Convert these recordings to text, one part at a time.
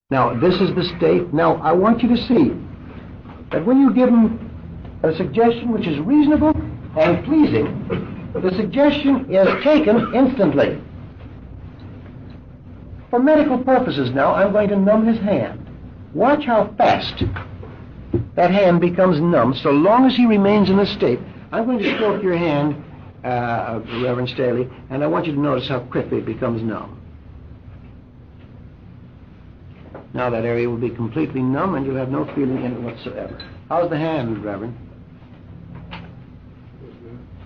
Now, this is the state. Now, I want you to see that when you give him a suggestion which is reasonable and pleasing, the suggestion is taken instantly. For medical purposes now, I'm going to numb his hand. Watch how fast that hand becomes numb so long as he remains in this state. I'm going to stroke your hand, Reverend Staley, and I want you to notice how quickly it becomes numb. Now that area will be completely numb and you'll have no feeling in it whatsoever. How's the hand, Reverend?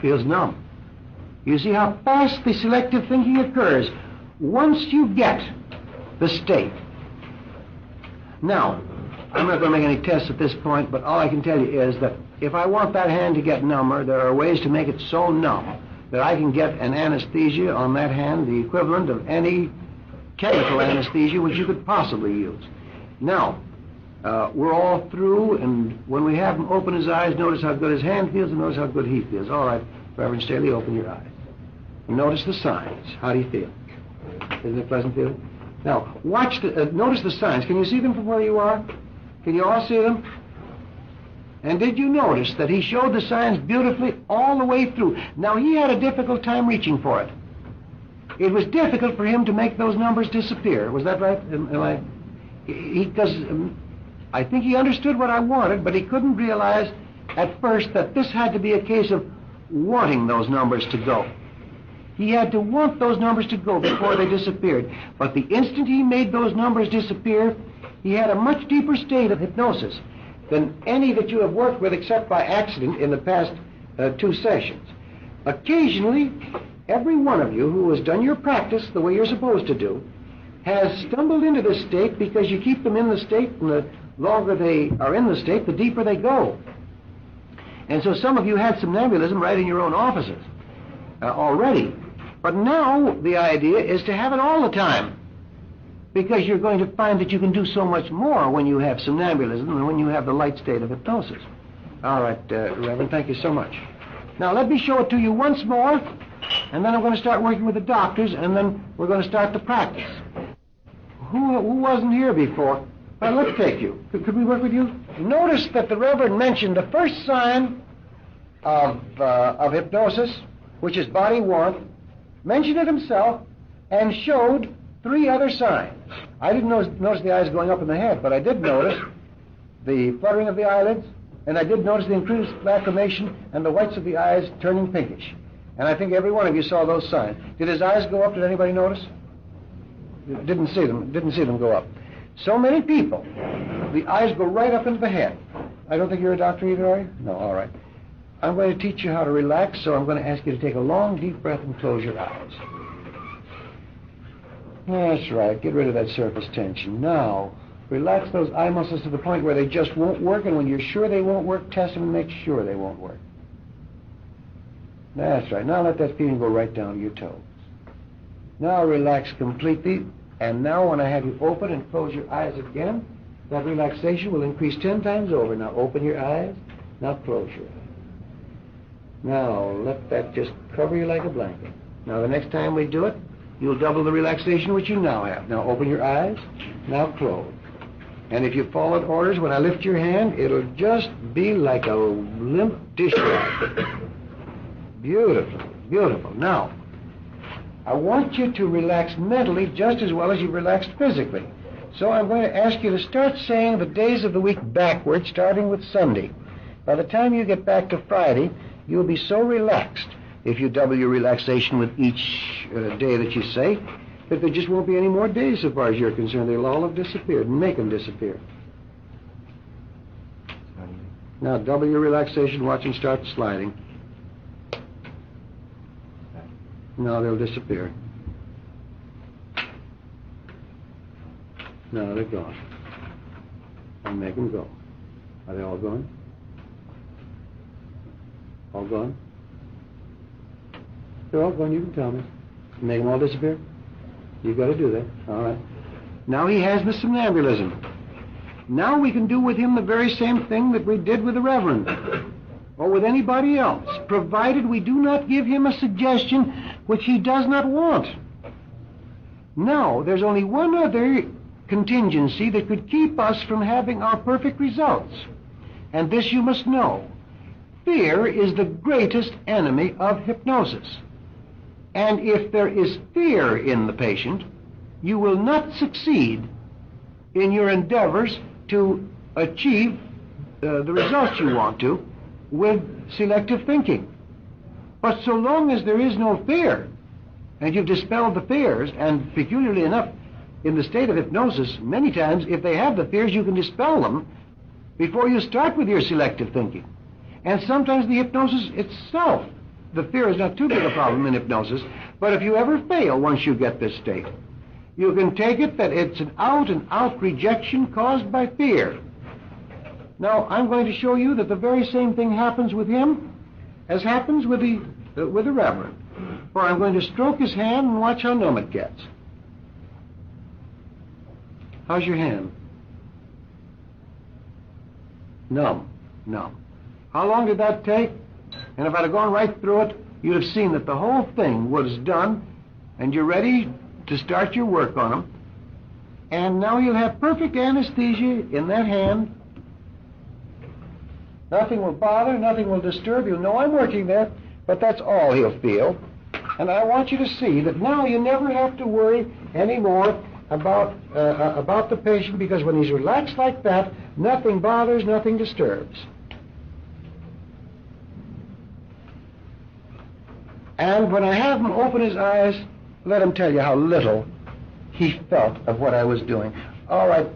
Feels numb. You see how fast the selective thinking occurs once you get the state. Now, I'm not going to make any tests at this point, but all I can tell you is that if I want that hand to get number, there are ways to make it so numb that I can get an anesthesia on that hand, the equivalent of any chemical anesthesia which you could possibly use. Now, we're all through, and when we have him open his eyes, notice how good his hand feels and notice how good he feels. All right, Reverend Staley, open your eyes. And notice the signs. How do you feel? Isn't it pleasant feeling? Now, notice the signs. Can you see them from where you are? Can you all see them? And did you notice that he showed the signs beautifully all the way through? Now, he had a difficult time reaching for it. It was difficult for him to make those numbers disappear. Was that right? Because I think he understood what I wanted, but he couldn't realize at first that this had to be a case of wanting those numbers to go. He had to want those numbers to go before they disappeared. But the instant he made those numbers disappear, he had a much deeper state of hypnosis than any that you have worked with except by accident in the past 2 sessions. Occasionally, every one of you who has done your practice the way you're supposed to do has stumbled into this state because you keep them in the state, and the longer they are in the state, the deeper they go. And so some of you had somnambulism right in your own offices already. But now the idea is to have it all the time, because you're going to find that you can do so much more when you have somnambulism than when you have the light state of hypnosis. All right, Reverend, thank you so much. Now let me show it to you once more, and then I'm going to start working with the doctors, and then we're going to start the practice. Who wasn't here before? Well, let's take you. Could we work with you? Notice that the Reverend mentioned the first sign of hypnosis, which is body warmth, mentioned it himself, and showed 3 other signs. I didn't notice the eyes going up in the head, but I did notice the fluttering of the eyelids, and I did notice the increased lacrimation and the whites of the eyes turning pinkish. And I think every one of you saw those signs. Did his eyes go up? Did anybody notice? Didn't see them go up. So many people, the eyes go right up into the head. I don't think you're a doctor either, are you? No, all right. I'm going to teach you how to relax, so I'm going to ask you to take a long, deep breath and close your eyes. That's right. Get rid of that surface tension. Now, relax those eye muscles to the point where they just won't work, and when you're sure they won't work, test them and make sure they won't work. That's right. Now let that feeling go right down to your toes. Now relax completely, and now when I have you open and close your eyes again, that relaxation will increase 10 times over. Now open your eyes. Now close your eyes. Now let that just cover you like a blanket. Now the next time we do it, you'll double the relaxation which you now have. Now open your eyes. Now close. And if you followed orders, when I lift your hand, it'll just be like a limp dish rag. Beautiful, beautiful. Now, I want you to relax mentally just as well as you've relaxed physically. So I'm going to ask you to start saying the days of the week backwards, starting with Sunday. By the time you get back to Friday, you'll be so relaxed, if you double your relaxation with each day that you say, that there just won't be any more days so far as you're concerned. They'll all have disappeared, and make them disappear. Now double your relaxation, watch them start sliding. Now they'll disappear. Now they're gone. I'll make them go. Are they all gone? All gone? They're all gone, you can tell me. Make them all disappear? You've got to do that. All right. Now he has the somnambulism. Now we can do with him the very same thing that we did with the Reverend, or with anybody else, provided we do not give him a suggestion which he does not want. Now, there's only one other contingency that could keep us from having our perfect results. And this you must know. Fear is the greatest enemy of hypnosis. And if there is fear in the patient, you will not succeed in your endeavors to achieve the results you want to with selective thinking. But so long as there is no fear, and you've dispelled the fears, and peculiarly enough, in the state of hypnosis, many times, if they have the fears, you can dispel them before you start with your selective thinking. And sometimes the hypnosis itself, the fear is not too big a problem in hypnosis, but if you ever fail once you get this state, you can take it that it's an out-and-out rejection caused by fear. Now, I'm going to show you that the very same thing happens with him as happens with the Reverend. For I'm going to stroke his hand and watch how numb it gets. How's your hand? Numb. How long did that take? And if I'd have gone right through it, you'd have seen that the whole thing was done, and you're ready to start your work on him. And now you'll have perfect anesthesia in that hand. Nothing will bother, nothing will disturb. You'll know I'm working there, but that's all he'll feel. And I want you to see that now you never have to worry anymore about the patient, because when he's relaxed like that, nothing bothers, nothing disturbs. And when I have him open his eyes, let him tell you how little he felt of what I was doing. All right,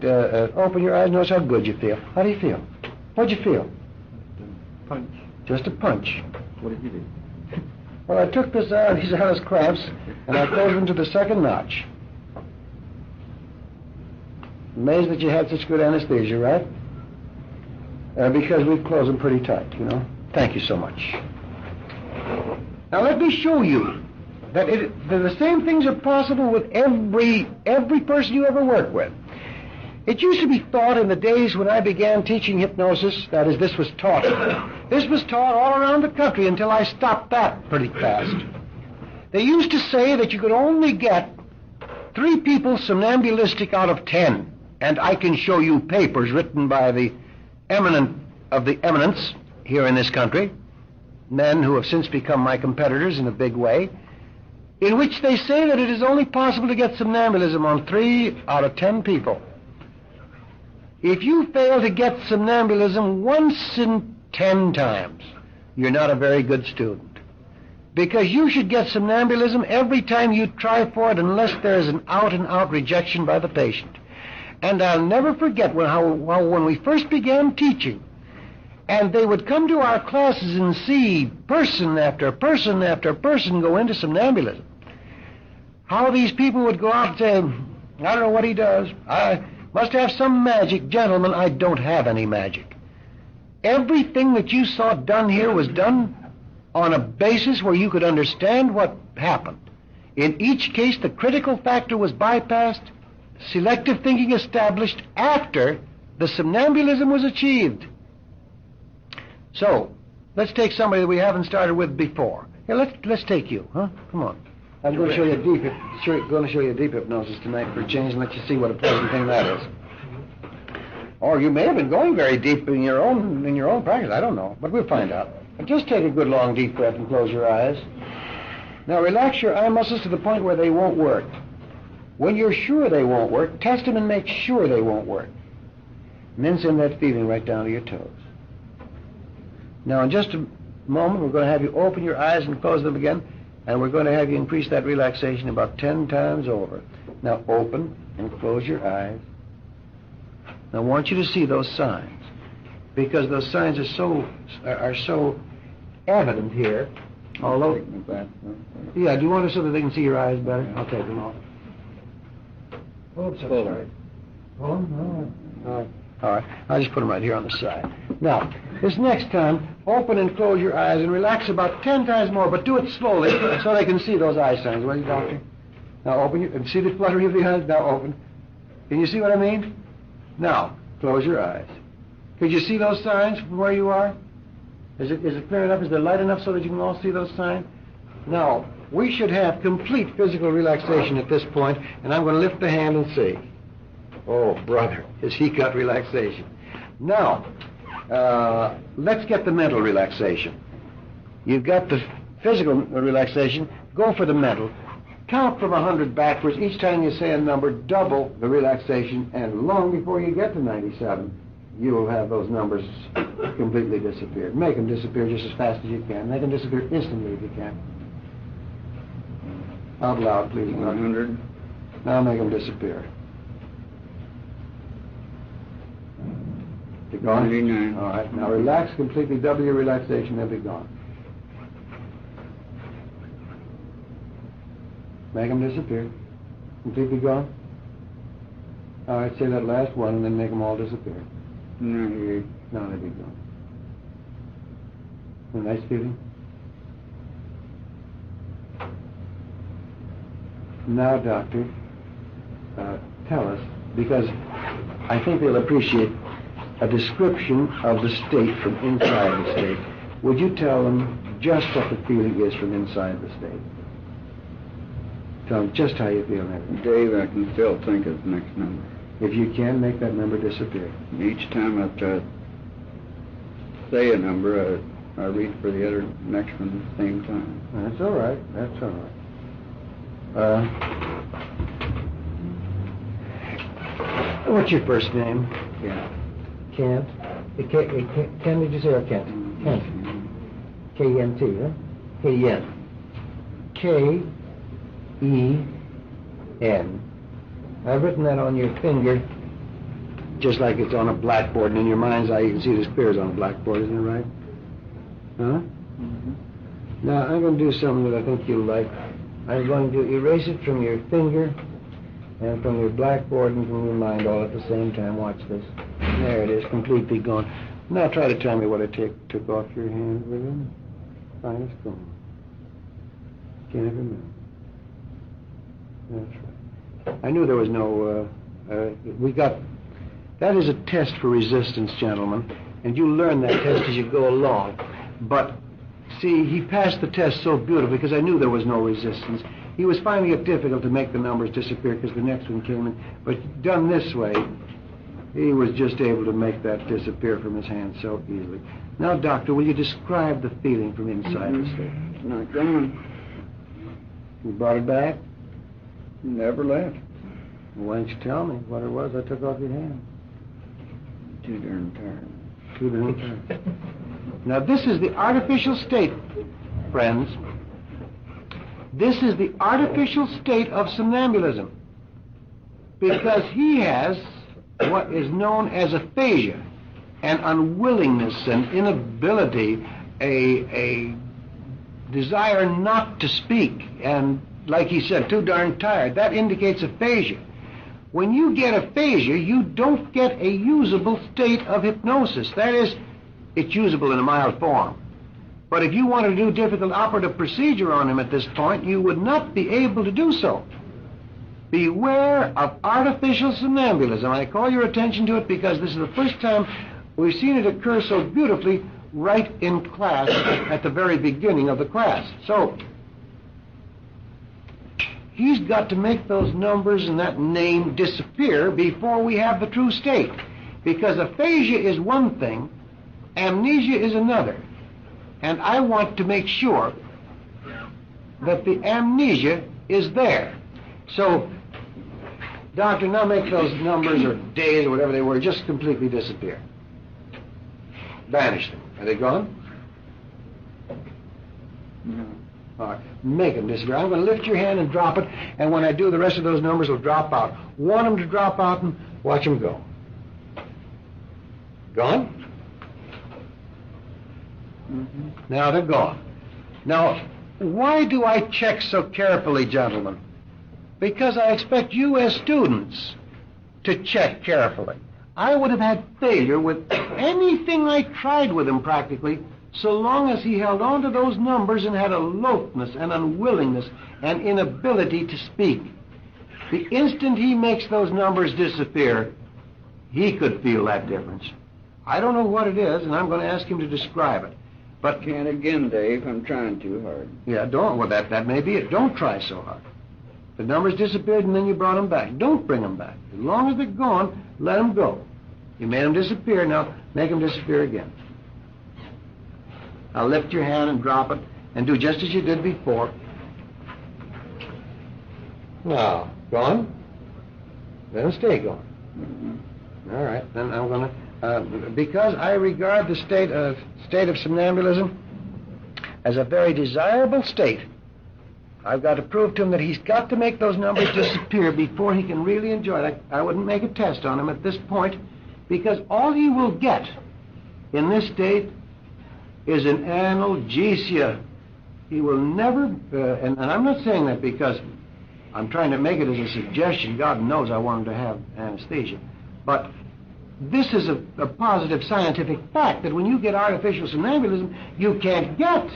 open your eyes, notice how good you feel. How do you feel? What'd you feel? Punch. Just a punch. What did you do? Well, I took this out, these are his cramps, and I closed them to the second notch. Amazed that you had such good anesthesia, right? Because we close them pretty tight, you know. Thank you so much. Now let me show you that the same things are possible with every person you ever work with. It used to be thought in the days when I began teaching hypnosis, that is, this was taught. This was taught all around the country until I stopped that pretty fast. They used to say that you could only get 3 people somnambulistic out of 10. And I can show you papers written by the eminent of the eminence here in this country, men who have since become my competitors in a big way, in which they say that it is only possible to get somnambulism on 3 out of 10 people. If you fail to get somnambulism once in 10 times, you're not a very good student. Because you should get somnambulism every time you try for it, unless there is an out-and-out rejection by the patient. And I'll never forget when we first began teaching, and they would come to our classes and see person after person after person go into somnambulism. How these people would go out and say, I don't know what he does. I must have some magic. Gentlemen, I don't have any magic. Everything that you saw done here was done on a basis where you could understand what happened. In each case, the critical factor was bypassed, selective thinking established after the somnambulism was achieved. So, let's take somebody that we haven't started with before. Here, let's take you, huh? Come on. I'm going to show you a deep hypnosis tonight for a change, and let you see what a pleasant thing that is. Or you may have been going very deep in your own practice. I don't know, but we'll find out. But just take a good long deep breath and close your eyes. Now relax your eye muscles to the point where they won't work. When you're sure they won't work, test them and make sure they won't work. And then send that feeling right down to your toes. Now in just a moment, we're going to have you open your eyes and close them again, and we're going to have you increase that relaxation about 10 times over. Now open and close your eyes. Now I want you to see those signs, because those signs are so evident here. Although, yeah, do you want to so that they can see your eyes better? I'll take them off. Oops, I'm sorry. Oh, no. All right. I'll just put them right here on the side. Now, this next time, open and close your eyes and relax about 10 times more, but do it slowly so they can see those eye signs. Will you, Doctor? Now open your, and see the fluttering of the eyes? Now open. Can you see what I mean? Now, close your eyes. Could you see those signs from where you are? Is it clear enough? Is there light enough so that you can all see those signs? Now, we should have complete physical relaxation at this point, and I'm going to lift the hand and see. Oh, brother, has he got relaxation. Now, let's get the mental relaxation. You've got the physical relaxation. Go for the mental. Count from 100 backwards. Each time you say a number, double the relaxation, and long before you get to 97, you will have those numbers completely disappear. Make them disappear just as fast as you can. Make them disappear instantly if you can. Out loud, please. 100. Now make them disappear. They're gone? 99. All right. Now relax completely. Double your relaxation. They'll be gone. Make them disappear. Completely gone? All right, say that last one and then make them all disappear. 98. Now they'll be gone. A nice feeling? Now, doctor, tell us, because I think they'll appreciate a description of the state from inside the state. Would you tell them just what the feeling is from inside the state? Tell them just how you feel and everything. Dave, I can still think of the next number. If you can, make that number disappear. Each time I try to say a number, I reach for the other next one at the same time. That's all right. That's all right. What's your first name? Yeah. Kent. Ken, did you say, or Kent? Kent. K-E-N-T, huh? K-E-N. K-E-N. I've written that on your finger, just like it's on a blackboard, and in your mind's eye you can see it as clear as on a blackboard, isn't it right? Huh? Mm-hmm. Now, I'm going to do something that I think you'll like. I'm going to erase it from your finger and from your blackboard and from your mind all at the same time. Watch this. There it is, completely gone. Now try to tell me what I took off your hand, will you? Fine, it's gone. Can't remember. That's right. I knew there was no, that is a test for resistance, gentlemen, and you learn that test as you go along. But, see, he passed the test so beautifully because I knew there was no resistance. He was finding it difficult to make the numbers disappear because the next one came in. But done this way, he was just able to make that disappear from his hand so easily. Now, doctor, will you describe the feeling from inside the state? It's not gone. You brought it back? Never left. Well, why don't you tell me what it was I took off your hand? Too darn tired. Too darn tired. Now, this is the artificial state, friends. This is the artificial state of somnambulism. Because he has what is known as aphasia, an unwillingness, an inability, a desire not to speak, and like he said, too darn tired. That indicates aphasia. When you get aphasia, you don't get a usable state of hypnosis. That is, it's usable in a mild form. But if you want to do difficult operative procedure on him at this point, you would not be able to do so. Beware of artificial somnambulism. I call your attention to it because this is the first time we've seen it occur so beautifully right in class at the very beginning of the class. So, he's got to make those numbers and that name disappear before we have the true state. Because aphasia is one thing, amnesia is another. And I want to make sure that the amnesia is there. So, doctor, now make those numbers or days or whatever they were just completely disappear. Banish them. Are they gone? No. All right. Make them disappear. I'm going to lift your hand and drop it, and when I do, the rest of those numbers will drop out. Want them to drop out and watch them go. Gone? Mm-hmm. Now they're gone. Now, why do I check so carefully, gentlemen? Because I expect you as students to check carefully. I would have had failure with anything I tried with him practically, so long as he held on to those numbers and had aloofness and unwillingness and inability to speak. The instant he makes those numbers disappear, he could feel that difference. I don't know what it is, and I'm going to ask him to describe it. But Can't again, Dave. I'm trying too hard. yeah, don't. Well, that may be it. Don't try so hard. The numbers disappeared and then you brought them back. Don't bring them back. As long as they're gone, let them go. You made them disappear, now make them disappear again. Now lift your hand and drop it and do just as you did before. Now, gone? Let them stay gone. All right, then I'm going to, because I regard the state of somnambulism as a very desirable state, I've got to prove to him that he's got to make those numbers disappear before he can really enjoy it. I wouldn't make a test on him at this point, because all he will get in this state is an analgesia. He will never, and I'm not saying that because I'm trying to make it as a suggestion. God knows I want him to have anesthesia. But this is a positive scientific fact that when you get artificial somnambulism, you can't get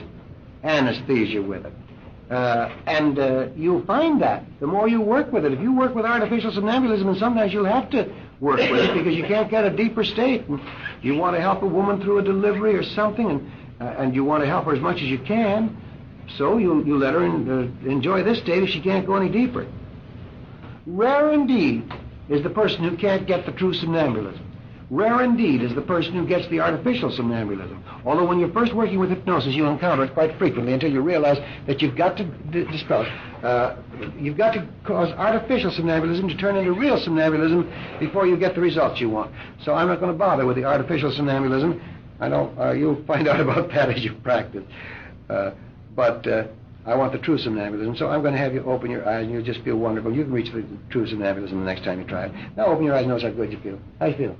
anesthesia with it. And you'll find that the more you work with it. If you work with artificial somnambulism, and sometimes you'll have to work with it because you can't get a deeper state. And you want to help a woman through a delivery or something, and you want to help her as much as you can, so you let her enjoy this state if she can't go any deeper. Rare indeed is the person who can't get the true somnambulism. Rare indeed is the person who gets the artificial somnambulism. Although when you're first working with hypnosis, you'll encounter it quite frequently until you realize that you've got to dispel it. You've got to cause artificial somnambulism to turn into real somnambulism before you get the results you want. So I'm not going to bother with the artificial somnambulism. I know you'll find out about that as you practice. But I want the true somnambulism, so I'm going to have you open your eyes and you'll just feel wonderful. You can reach the true somnambulism the next time you try it. Now open your eyes and notice how good you feel. How you feel?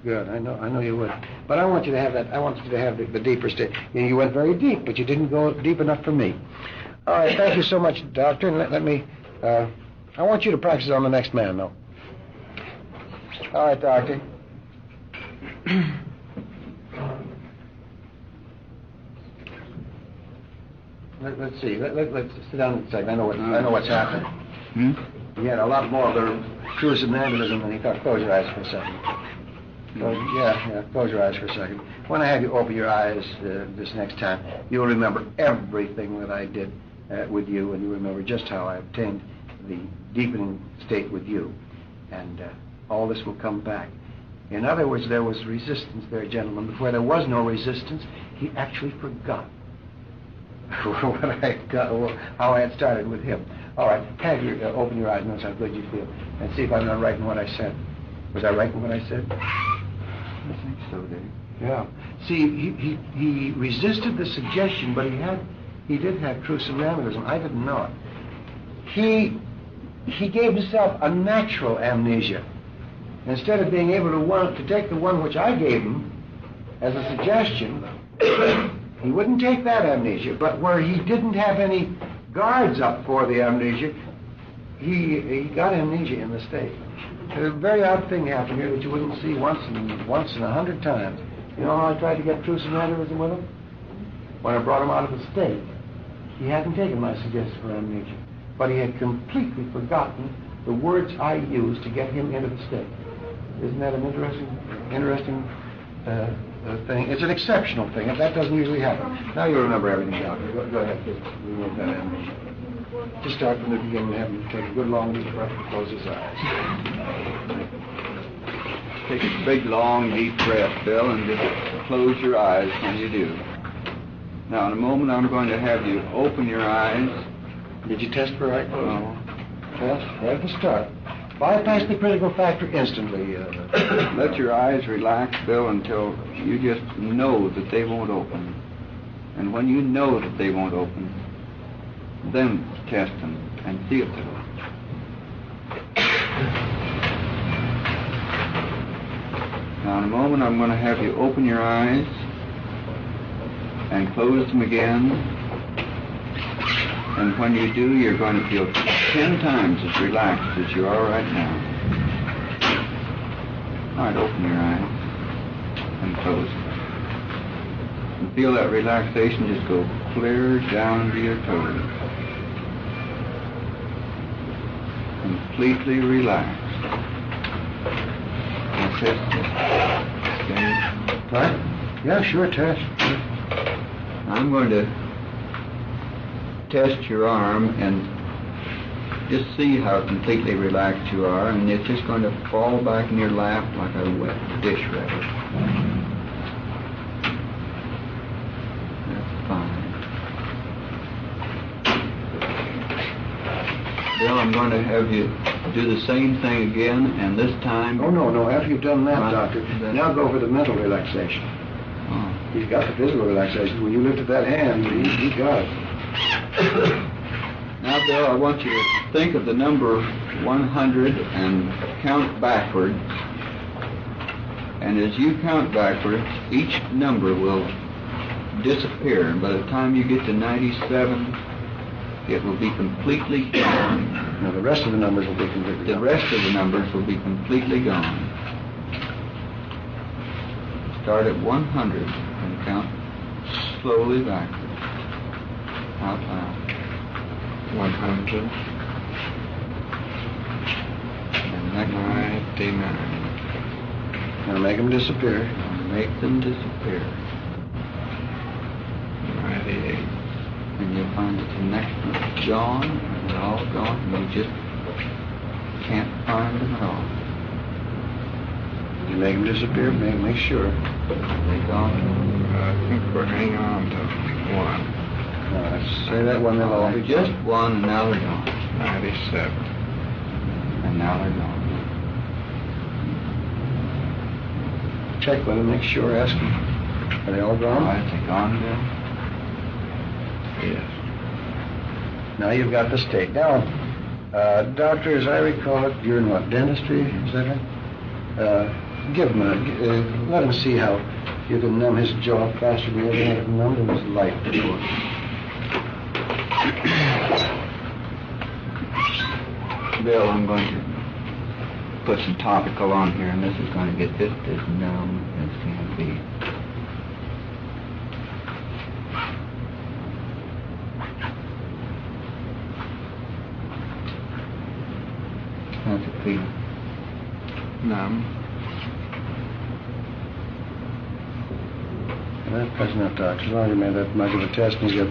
Good. I know you would. But I want you to have that. I want you to have the deeper state. You went very deep, but you didn't go deep enough for me. All right. Thank you so much, Doctor. And let me. I want you to practice on the next man, though. All right, Doctor. Let's see. Let's sit down a second. I know what's happening. He had a lot more of the true somnambulism than he thought. Close your eyes for a second. Close your eyes for a second. When I have you open your eyes this next time, you'll remember everything that I did with you, and you remember just how I obtained the deepening state with you. And all this will come back. In other words, there was resistance there, gentlemen. But where there was no resistance, he actually forgot how I had started with him. All right, have you open your eyes and notice how good you feel, and see if I'm not right in what I said. Was I right in what I said? I think so, Dave. Yeah. See, he resisted the suggestion, but he did have true somnambulism. I didn't know it. He gave himself a natural amnesia. Instead of being able to take the one which I gave him as a suggestion, he wouldn't take that amnesia. But where he didn't have any guards up for the amnesia, he got amnesia in the state. A very odd thing happened here that you wouldn't see once in 100 times. You know how I tried to get true somnambulism with him? When I brought him out of the state, he hadn't taken my suggestion for amnesia, but he had completely forgotten the words I used to get him into the state. Isn't that an interesting thing? It's an exceptional thing. That doesn't usually happen. Now you remember everything, Doctor. Go ahead, kid. We won't have amnesia. Just start from the beginning and have him take a good long deep breath and close his eyes. Take a big long deep breath, Bill, and just close your eyes when you do. Now in a moment I'm going to have you open your eyes. Did you test for right close? No. Test right at the start. Bypass the critical factor instantly. Let your eyes relax, Bill, until you just know that they won't open. And when you know that they won't open, then test them and see if they'll open. Now in a moment I'm going to have you open your eyes and close them again. And when you do, you're going to feel 10 times as relaxed as you are right now. All right, open your eyes and close them. And feel that relaxation just go clear down to your toes. Completely relaxed. Now test this. Right? Yeah, sure, test. I'm going to test your arm and just see how completely relaxed you are, and it's just going to fall back in your lap like a wet dish rag. That's fine. Bill, I'm going to have you do the same thing again, and this time... Oh, no. After you've done that, Doctor, now go for the mental relaxation. Oh. He's got the physical relaxation. When you lifted that hand, he got it. Now, Bill, I want you to think of the number 100 and count backwards. And as you count backwards, each number will disappear. And by the time you get to 97, it will be completely gone. Now, the rest of the numbers will be completely gone. The rest of the numbers will be completely gone. Start at 100 and count slowly backwards. Out loud. 100. And next 99. Now make them disappear. Make them disappear. 98. And you'll find that the next one's gone, and they're all gone, and you just can't find them at all. You make them disappear, make sure. They're gone. I think we're hanging on to 1. Say that one, they'll all be Just one, and now they're gone. 97. And now they're gone. Check with them, make sure, ask them. Are they all All gone? right, they're gone, Bill. Yes. Now you've got the state. Now, doctor, as I recall it, you're in what, dentistry? Is that right? Give him let him see how you can numb his jaw faster than you ever had it numbed in his life before. Bill, I'm going to put some topical on here, and this is going to get this as numb as can be. How's it feel? Numb. That's enough, doctor. As long as you made that much of a test and he's got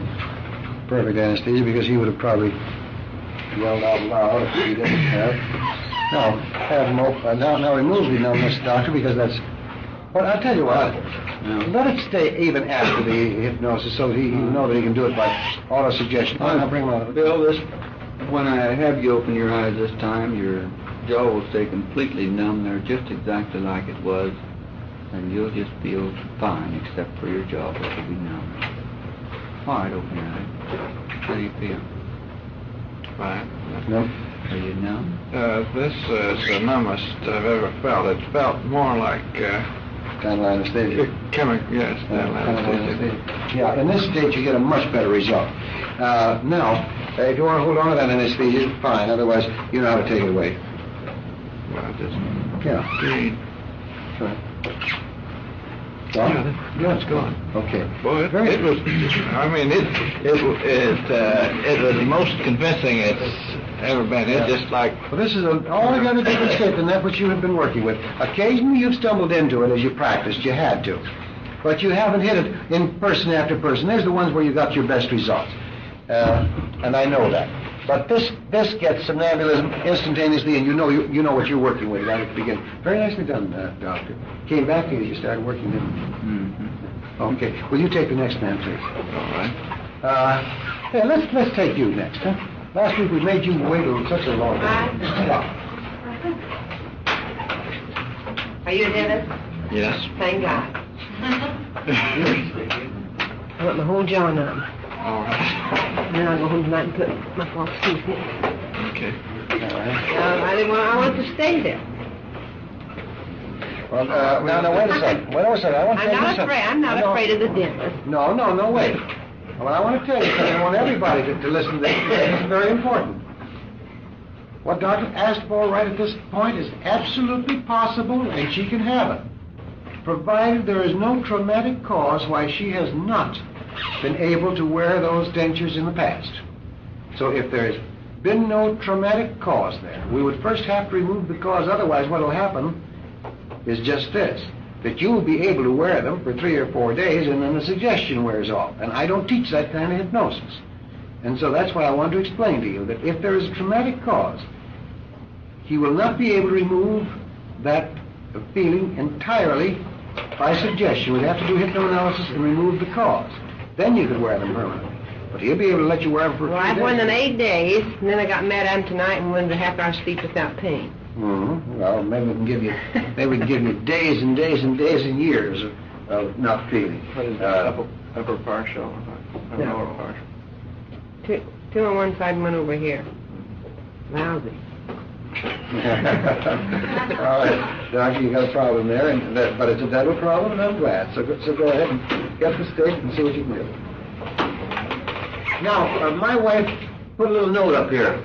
perfect anesthesia, because he would have probably yelled out loud if he didn't have. Now, have him open. Now remove the numbness, doctor, because that's... Well, I'll tell you what. Let it stay even after the hypnosis so he know that he can do it by auto-suggestion. I'll bring him out. Bill, when I have you open your eyes this time, your jaw will stay completely numb. They're just exactly like it was. And you'll just feel fine, except for your jaw, which will be numb. All right, open your eyes. How do you feel? Fine. No. Are you numb? This is the numbest I've ever felt. It felt more like Kind of anesthesia. chemical. Yes, anesthesia. Yeah, in this state you get a much better result. Now, if you want to hold on to that anesthesia, fine. Otherwise, you know how to take it away. Well, just Yeah. green. Sure. Yeah, it's gone. Okay. Boy, it was. I mean, it was the most convincing it's ever been. It's just like. Well, this is an altogether different state than that which you have been working with. Occasionally you've stumbled into it as you practiced. You had to. But you haven't hit it in person after person. There's the ones where you got your best results. And I know that. But this gets somnambulism instantaneously, and you know what you're working with right at the beginning. Very nicely done, Doctor. Came back to you started working, didn't you? Mm-hmm. Okay. Will you take the next man, please? All right. Yeah, let's take you next, huh? Last week we made you wait such a long time. Are you a dentist? Yes. Thank God. I want my whole jaw numb. All right. Then I'll go home tonight and put my false teeth in. Okay. I want to stay there. Well, now, wait a second. Wait a second. I want to I'm tell you not something. afraid. I'm not afraid of the dentist. No, wait. Well, I want to tell you something. I want everybody to listen to this. This is very important. What Dr. asked for right at this point is absolutely possible, and she can have it, provided there is no traumatic cause why she has not been able to wear those dentures in the past. So if there's been no traumatic cause there, we would first have to remove the cause. Otherwise, what will happen is just this, that you will be able to wear them for 3 or 4 days, and then the suggestion wears off. And I don't teach that kind of hypnosis. And so that's why I want to explain to you that if there is a traumatic cause, he will not be able to remove that feeling entirely by suggestion. We'd have to do hypnoanalysis and remove the cause. Then you could wear them permanently. But he'll be able to let you wear them for Well, a few I've worn them days. 8 days, and then I got mad at him tonight and wanted a half-hour sleep without pain. Mm-hmm. Well, maybe we can give you days and days and days and years of not feeling. What is that, upper partial or No. lower partial? Two on one side and one over here. Lousy. All right, Doctor, you got a problem there, but it's a dental problem, and I'm glad. So go ahead and get the stick and see what you can do. Now, my wife put a little note up here.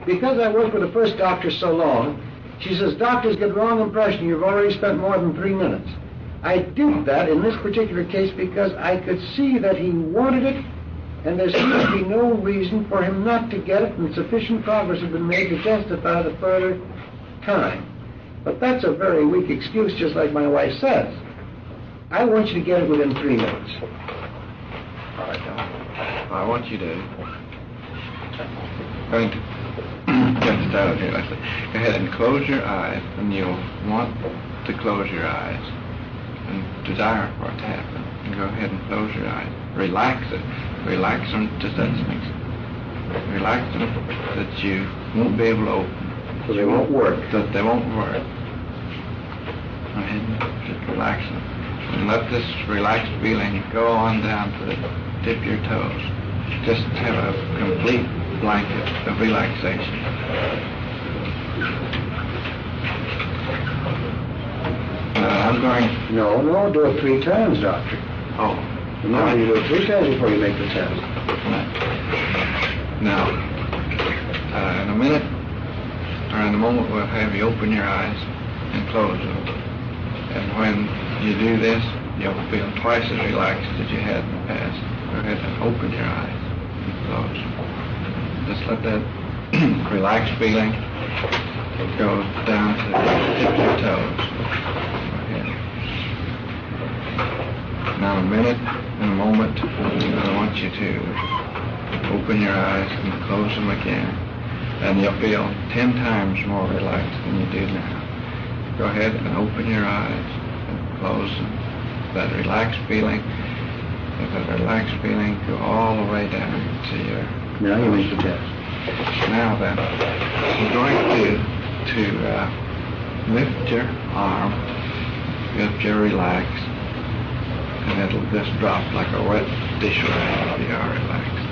Because I worked with the first doctor so long, she says, doctors get wrong impression. You've already spent more than 3 minutes. I did that in this particular case because I could see that he wanted it, and there seems to be no reason for him not to get it, and sufficient progress has been made to justify the further time. But that's a very weak excuse, just like my wife says. I want you to get it within 3 minutes. All right, now, I want you to get started here. Like, go ahead and close your eyes, and you'll want to close your eyes and desire for it to happen. And go ahead and close your eyes. Relax it. Relax them to such an extent. Relax them that you won't be able to open. So they won't work. That they won't work. Go ahead and just relax them. And let this relaxed feeling go on down to the tip of your toes. Just have a complete blanket of relaxation. I'm going... No, do it 3 times, doctor. Oh. No, you do it 3 times before you make the test. Now, in a minute, or in a moment, we'll have you open your eyes and close them. And when you do this, you'll feel twice as relaxed as you had in the past. Go ahead and open your eyes and close them. Just let that relaxed feeling go down to the tip of your toes. Go ahead. Now, in a minute, in a moment, I want you to open your eyes and close them again. And you'll feel 10 times more relaxed than you do now. Go ahead and open your eyes and close them. That relaxed feeling, go all the way down to your... Now you make the test. Now then, I'm going to lift your arm if you're relaxed, and it'll just drop like a wet dish rag if you are relaxed.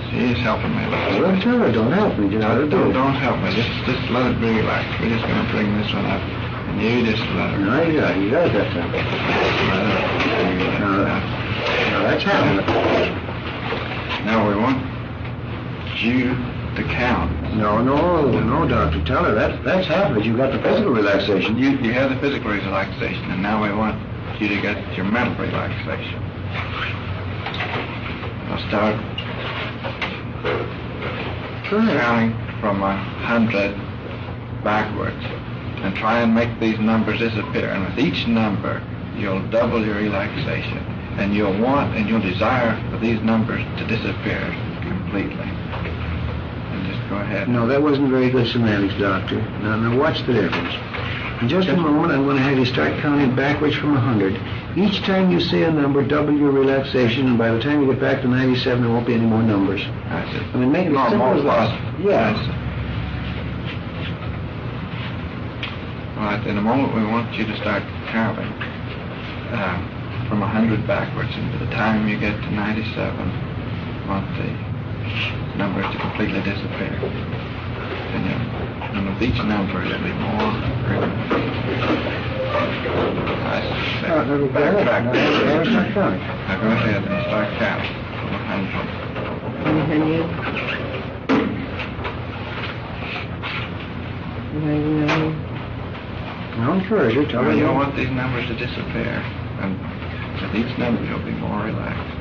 She's helping me. Well, tell her, don't help me. Just let her do it. Don't help me. Just let it be relaxed. We're just going to bring this one up, and you just let her. No, you got it that time. No, that's happening. Now we want you to count. No, doctor. Tell her that's happened. You got the physical relaxation. You have the physical relaxation, and now we want you to get your mental relaxation. I'll start counting from 100 backwards, and try and make these numbers disappear. And with each number, you'll double your relaxation, and you'll want and you'll desire for these numbers to disappear completely. And just go ahead. No, that wasn't very good semantics, doctor. Now watch the difference. In just a moment, I'm going to have you start counting backwards from 100. Each time you say a number, double your relaxation, and by the time you get back to 97, there won't be any more numbers. That's it. I mean, make it as simple as that. Yes. All right, in a moment, we want you to start counting from 100 backwards, and by the time you get to 97, we want the numbers to completely disappear. And with each number, it'll be more. Backtrack. Now go ahead and start counting from 100. 99. I'll encourage her. Tell her You don't want these numbers to disappear, and with each number, you'll be more relaxed.